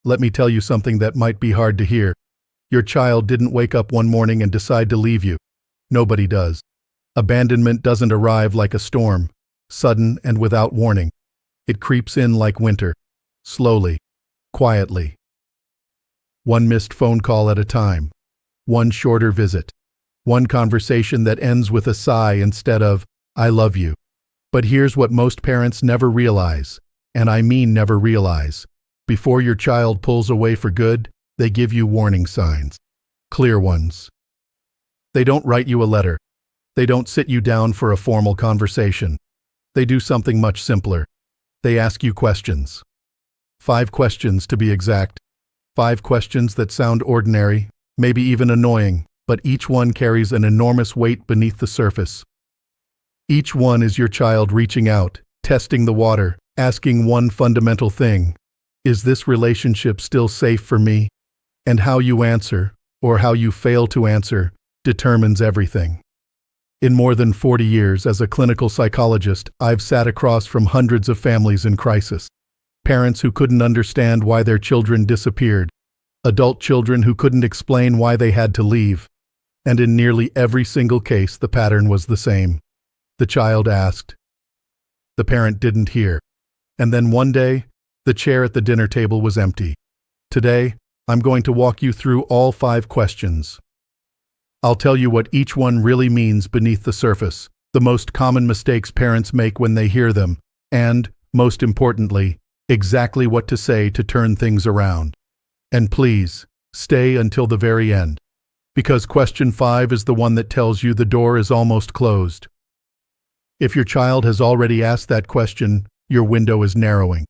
let me tell you something that might be hard to hear. Your child didn't wake up one morning and decide to leave you. Nobody does. Abandonment doesn't arrive like a storm, sudden and without warning. It creeps in like winter, slowly, quietly. One missed phone call at a time, one shorter visit, one conversation that ends with a sigh instead of, "I love you." But here's what most parents never realize, and I mean never realize. Before your child pulls away for good, they give you warning signs. Clear ones. They don't write you a letter. They don't sit you down for a formal conversation. They do something much simpler. They ask you questions. 5 questions to be exact. 5 questions that sound ordinary, maybe even annoying, but each one carries an enormous weight beneath the surface. Each one is your child reaching out, testing the water, asking one fundamental thing. Is this relationship still safe for me? And how you answer, or how you fail to answer, determines everything. In more than 40 years as a clinical psychologist, I've sat across from hundreds of families in crisis. Parents who couldn't understand why their children disappeared. Adult children who couldn't explain why they had to leave. And in nearly every single case, the pattern was the same. The child asked. The parent didn't hear. And then one day, the chair at the dinner table was empty. Today, I'm going to walk you through all 5 questions. I'll tell you what each one really means beneath the surface, the most common mistakes parents make when they hear them, and, most importantly, exactly what to say to turn things around. And please, stay until the very end, because question 5 is the one that tells you the door is almost closed. If your child has already asked that question, your window is narrowing.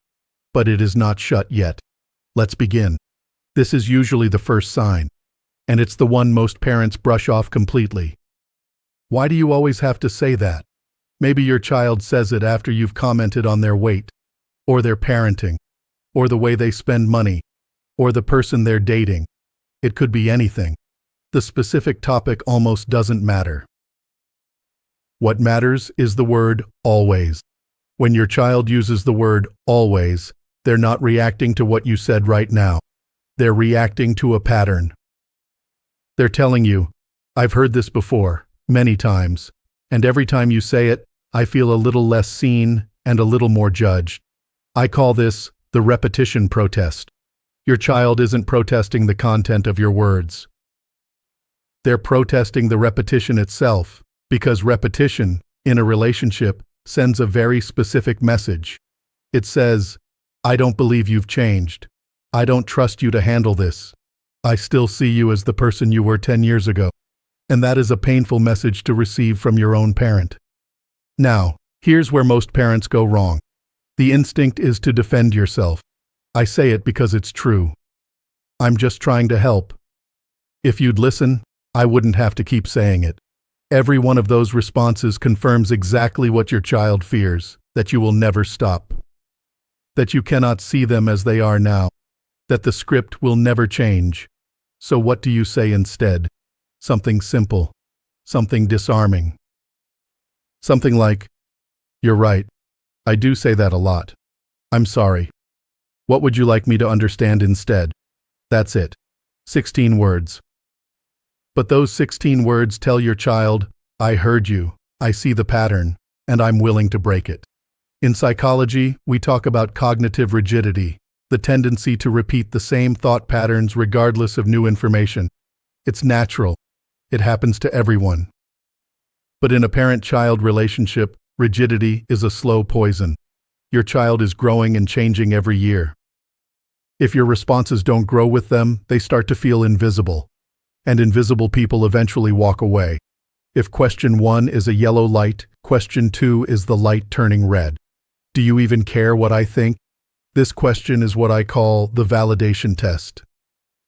But it is not shut yet. Let's begin. This is usually the first sign, and it's the one most parents brush off completely. Why do you always have to say that? Maybe your child says it after you've commented on their weight, or their parenting, or the way they spend money, or the person they're dating. It could be anything. The specific topic almost doesn't matter. What matters is the word always. When your child uses the word always, they're not reacting to what you said right now. They're reacting to a pattern. They're telling you, "I've heard this before, many times, and every time you say it, I feel a little less seen and a little more judged." I call this the repetition protest. Your child isn't protesting the content of your words. They're protesting the repetition itself, because repetition, in a relationship, sends a very specific message. It says, "I don't believe you've changed. I don't trust you to handle this. I still see you as the person you were 10 years ago." And that is a painful message to receive from your own parent. Now, here's where most parents go wrong. The instinct is to defend yourself. I say it because it's true. I'm just trying to help. If you'd listen, I wouldn't have to keep saying it. Every one of those responses confirms exactly what your child fears, that you will never stop. That you cannot see them as they are now. That the script will never change. So what do you say instead? Something simple. Something disarming. Something like, "You're right. I do say that a lot. I'm sorry. What would you like me to understand instead?" That's it. 16 words. But those 16 words tell your child, "I heard you, I see the pattern, and I'm willing to break it." In psychology, we talk about cognitive rigidity, the tendency to repeat the same thought patterns regardless of new information. It's natural. It happens to everyone. But in a parent-child relationship, rigidity is a slow poison. Your child is growing and changing every year. If your responses don't grow with them, they start to feel invisible. And invisible people eventually walk away. If question 1 is a yellow light, question 2 is the light turning red. Do you even care what I think? This question is what I call the validation test.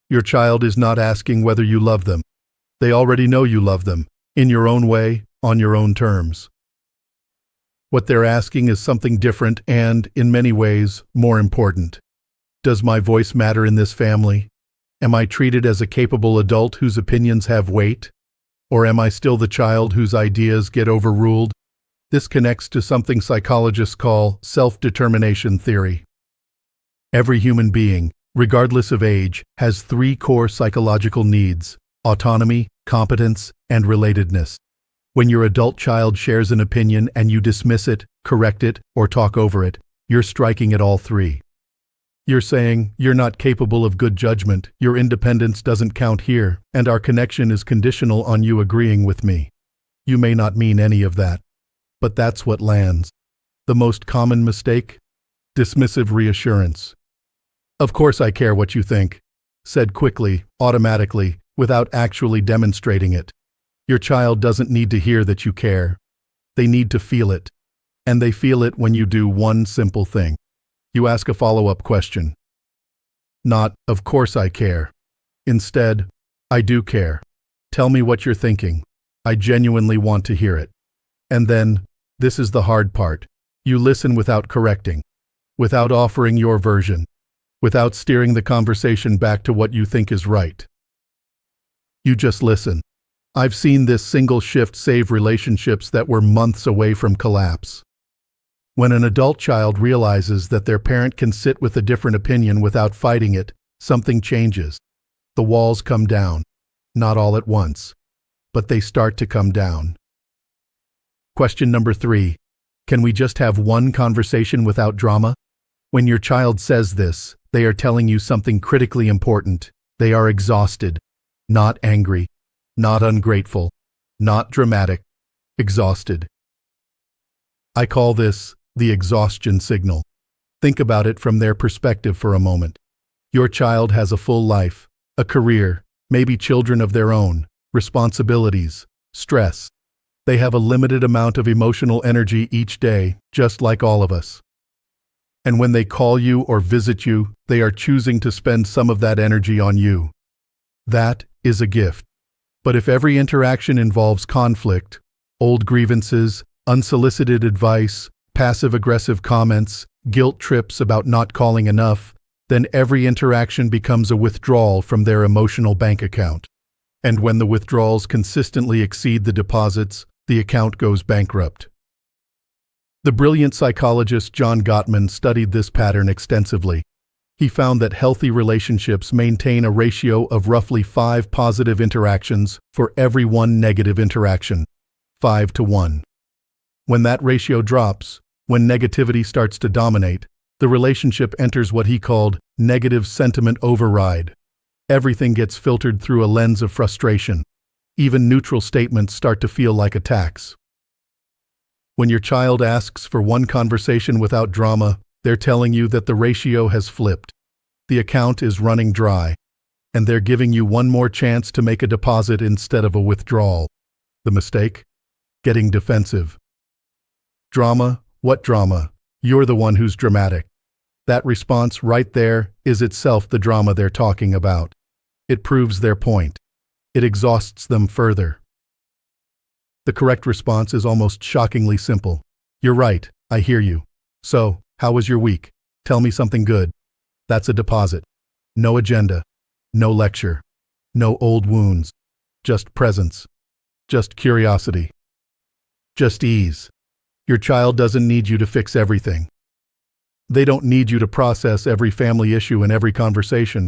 Your child is not asking whether you love them. They already know you love them, in your own way, on your own terms. What they're asking is something different and, in many ways, more important. Does my voice matter in this family? Am I treated as a capable adult whose opinions have weight? Or am I still the child whose ideas get overruled? This connects to something psychologists call self-determination theory. Every human being, regardless of age, has three core psychological needs: autonomy, competence, and relatedness. When your adult child shares an opinion and you dismiss it, correct it, or talk over it, you're striking at all three. You're saying, "You're not capable of good judgment, your independence doesn't count here, and our connection is conditional on you agreeing with me." You may not mean any of that, but that's what lands. The most common mistake? Dismissive reassurance. "Of course I care what you think," said quickly, automatically, without actually demonstrating it. Your child doesn't need to hear that you care. They need to feel it. And they feel it when you do one simple thing. You ask a follow-up question. Not, "Of course I care." Instead, "I do care. Tell me what you're thinking. I genuinely want to hear it." And then, this is the hard part, you listen without correcting, without offering your version, without steering the conversation back to what you think is right. You just listen. I've seen this single shift save relationships that were months away from collapse. When an adult child realizes that their parent can sit with a different opinion without fighting it, something changes. The walls come down. Not all at once, but they start to come down. Question number 3. Can we just have one conversation without drama? When your child says this, they are telling you something critically important. They are exhausted, not angry, not ungrateful, not dramatic, exhausted. I call this the exhaustion signal. Think about it from their perspective for a moment. Your child has a full life, a career, maybe children of their own, responsibilities, stress. They have a limited amount of emotional energy each day, just like all of us. And when they call you or visit you, they are choosing to spend some of that energy on you. That is a gift. But if every interaction involves conflict, old grievances, unsolicited advice, passive-aggressive comments, guilt trips about not calling enough, then every interaction becomes a withdrawal from their emotional bank account. And when the withdrawals consistently exceed the deposits, the account goes bankrupt. The brilliant psychologist John Gottman studied this pattern extensively. He found that healthy relationships maintain a ratio of roughly 5 positive interactions for every 1 negative interaction, 5 to 1. When that ratio drops, when negativity starts to dominate, the relationship enters what he called negative sentiment override. Everything gets filtered through a lens of frustration. Even neutral statements start to feel like attacks. When your child asks for one conversation without drama, they're telling you that the ratio has flipped. The account is running dry, and they're giving you one more chance to make a deposit instead of a withdrawal. The mistake? Getting defensive. Drama? What drama? You're the one who's dramatic. That response right there is itself the drama they're talking about. It proves their point. It exhausts them further. The correct response is almost shockingly simple. "You're right, I hear you. So, how was your week? Tell me something good." That's a deposit. No agenda. No lecture. No old wounds. Just presence. Just curiosity. Just ease. Your child doesn't need you to fix everything. They don't need you to process every family issue in every conversation.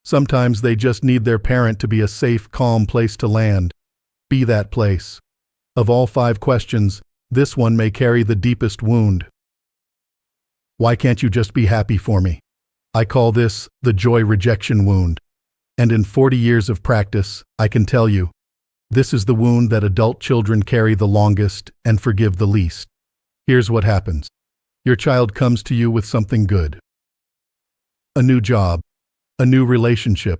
Sometimes they just need their parent to be a safe, calm place to land. Be that place. Of all 5 questions, this one may carry the deepest wound. Why can't you just be happy for me? I call this the joy rejection wound. And in 40 years of practice, I can tell you, this is the wound that adult children carry the longest and forgive the least. Here's what happens. Your child comes to you with something good. A new job, a new relationship,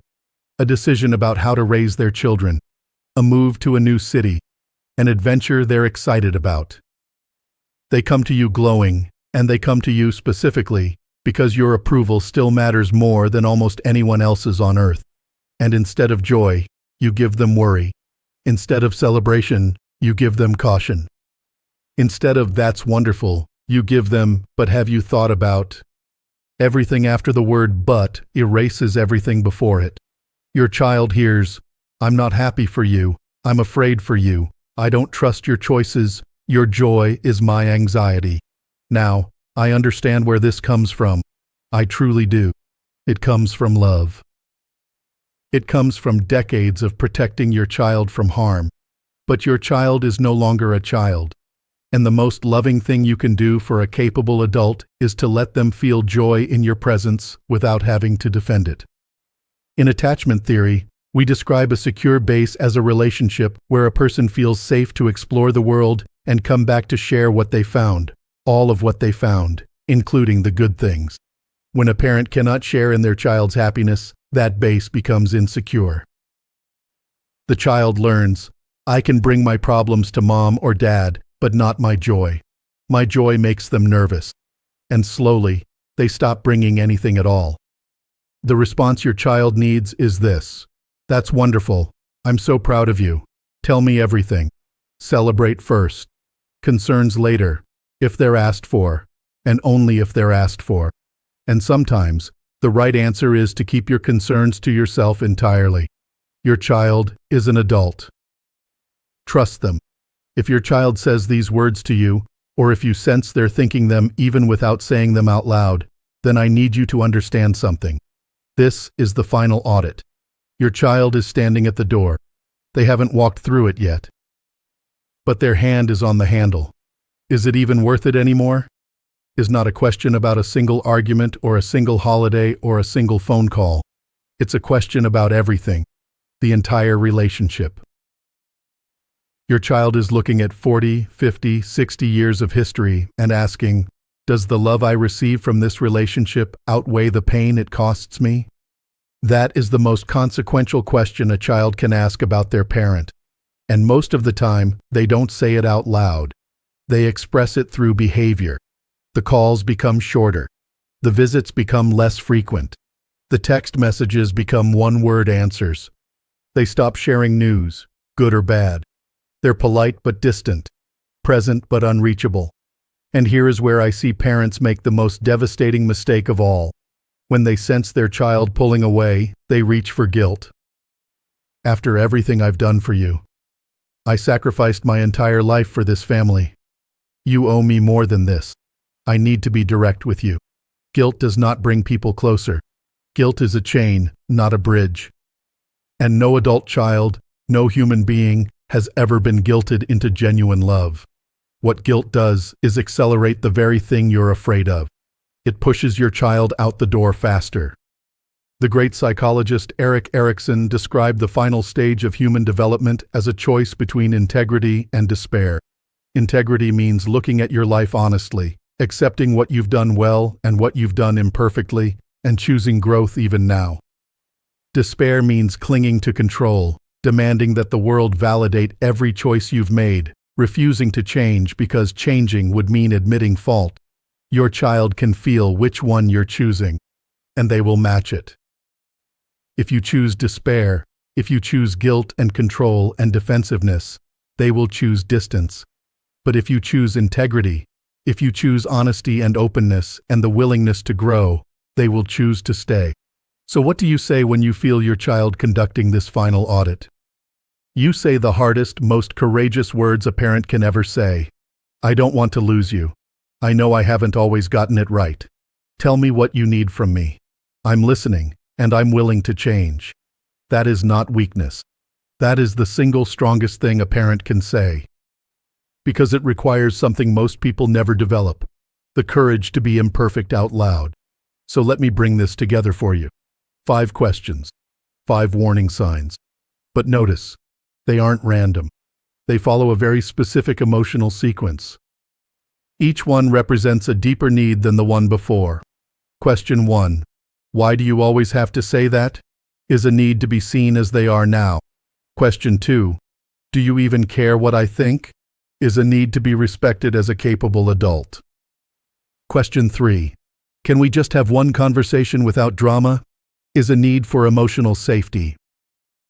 a decision about how to raise their children, a move to a new city, an adventure they're excited about. They come to you glowing, and they come to you specifically because your approval still matters more than almost anyone else's on earth. And instead of joy, you give them worry. Instead of celebration, you give them caution. Instead of "that's wonderful," you give them "but have you thought about?" Everything after the word "but" erases everything before it. Your child hears, "I'm not happy for you, I'm afraid for you, I don't trust your choices, your joy is my anxiety." Now, I understand where this comes from. I truly do. It comes from love. It comes from decades of protecting your child from harm. But your child is no longer a child. And the most loving thing you can do for a capable adult is to let them feel joy in your presence without having to defend it. In attachment theory, we describe a secure base as a relationship where a person feels safe to explore the world and come back to share what they found, all of what they found, including the good things. When a parent cannot share in their child's happiness, that base becomes insecure. The child learns, I can bring my problems to mom or dad, but not my joy. My joy makes them nervous. And slowly, they stop bringing anything at all. The response your child needs is this: that's wonderful. I'm so proud of you. Tell me everything. Celebrate first. Concerns later, if they're asked for, and only if they're asked for. And sometimes, the right answer is to keep your concerns to yourself entirely. Your child is an adult. Trust them. If your child says these words to you, or if you sense they're thinking them even without saying them out loud, then I need you to understand something. This is the final audit. Your child is standing at the door. They haven't walked through it yet. But their hand is on the handle. Is it even worth it anymore? Is not a question about a single argument or a single holiday or a single phone call. It's a question about everything, the entire relationship. Your child is looking at 40, 50, 60 years of history and asking, does the love I receive from this relationship outweigh the pain it costs me? That is the most consequential question a child can ask about their parent. And most of the time, they don't say it out loud. They express it through behavior. The calls become shorter. The visits become less frequent. The text messages become one-word answers. They stop sharing news, good or bad. They're polite but distant, present but unreachable. And here is where I see parents make the most devastating mistake of all. When they sense their child pulling away, they reach for guilt. After everything I've done for you, I sacrificed my entire life for this family. You owe me more than this. I need to be direct with you. Guilt does not bring people closer. Guilt is a chain, not a bridge. And no adult child, no human being, has ever been guilted into genuine love. What guilt does is accelerate the very thing you're afraid of. It pushes your child out the door faster. The great psychologist Erik Erikson described the final stage of human development as a choice between integrity and despair. Integrity means looking at your life honestly, accepting what you've done well and what you've done imperfectly, and choosing growth even now. Despair means clinging to control, demanding that the world validate every choice you've made, refusing to change because changing would mean admitting fault. Your child can feel which one you're choosing, and they will match it. If you choose despair, if you choose guilt and control and defensiveness, they will choose distance. But if you choose integrity, if you choose honesty and openness and the willingness to grow, they will choose to stay. So what do you say when you feel your child conducting this final audit? You say the hardest, most courageous words a parent can ever say. I don't want to lose you. I know I haven't always gotten it right. Tell me what you need from me. I'm listening, and I'm willing to change. That is not weakness. That is the single strongest thing a parent can say. Because it requires something most people never develop, the courage to be imperfect out loud. So let me bring this together for you. 5 questions, 5 warning signs. But notice, they aren't random. They follow a very specific emotional sequence. Each one represents a deeper need than the one before. Question 1. Why do you always have to say that? Is a need to be seen as they are now. Question 2. Do you even care what I think? Is a need to be respected as a capable adult. Question 3. Can we just have one conversation without drama? Is a need for emotional safety.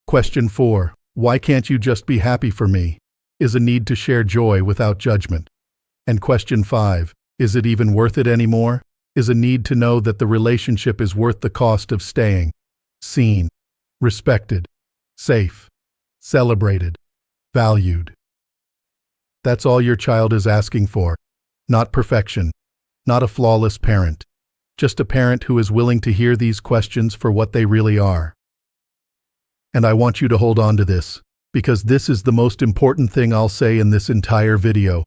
Question 4. Why can't you just be happy for me? Is a need to share joy without judgment. And question 5. Is it even worth it anymore? Is a need to know that the relationship is worth the cost of staying. Seen, respected, safe, celebrated, valued. That's all your child is asking for. Not perfection. Not a flawless parent. just a parent who is willing to hear these questions for what they really are. And I want you to hold on to this, because this is the most important thing I'll say in this entire video.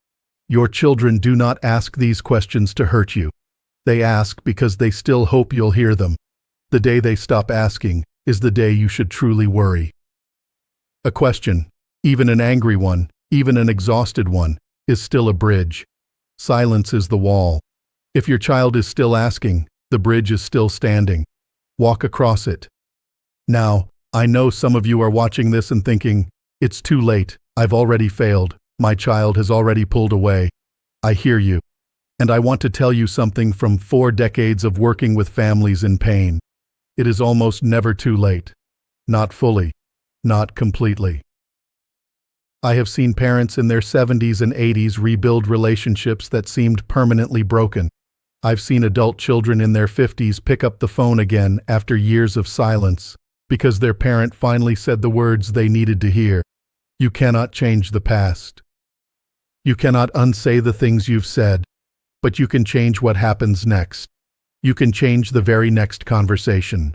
Your children do not ask these questions to hurt you. They ask because they still hope you'll hear them. The day they stop asking is the day you should truly worry. A question, even an angry one, even an exhausted one, is still a bridge. Silence is the wall. If your child is still asking, the bridge is still standing. Walk across it. Now, I know some of you are watching this and thinking, it's too late, I've already failed, my child has already pulled away. I hear you. And I want to tell you something from 4 decades of working with families in pain. It is almost never too late. Not fully. Not completely. I have seen parents in their 70s and 80s rebuild relationships that seemed permanently broken. I've seen adult children in their 50s pick up the phone again after years of silence, because their parent finally said the words they needed to hear. You cannot change the past. You cannot unsay the things you've said, but you can change what happens next. You can change the very next conversation.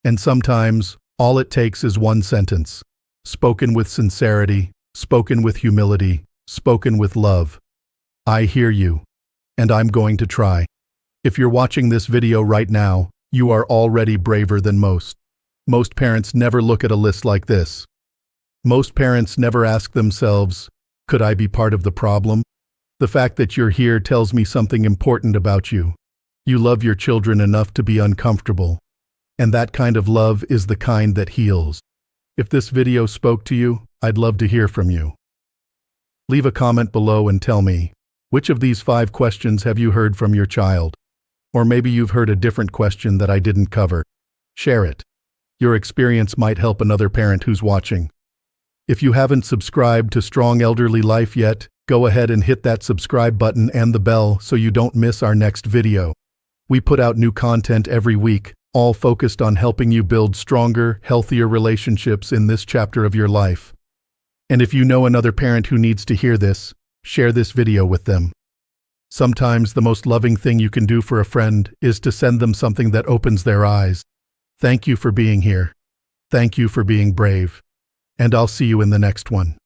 And sometimes, all it takes is one sentence, spoken with sincerity, spoken with humility, spoken with love. I hear you, and I'm going to try. If you're watching this video right now, you are already braver than most. Most parents never look at a list like this. Most parents never ask themselves, could I be part of the problem? The fact that you're here tells me something important about you. You love your children enough to be uncomfortable. And that kind of love is the kind that heals. If this video spoke to you, I'd love to hear from you. Leave a comment below and tell me, which of these 5 questions have you heard from your child? Or maybe you've heard a different question that I didn't cover. Share it. Your experience might help another parent who's watching. If you haven't subscribed to Strong Elderly Life yet, go ahead and hit that subscribe button and the bell so you don't miss our next video. We put out new content every week, all focused on helping you build stronger, healthier relationships in this chapter of your life. And if you know another parent who needs to hear this, share this video with them. Sometimes the most loving thing you can do for a friend is to send them something that opens their eyes. Thank you for being here. Thank you for being brave. And I'll see you in the next one.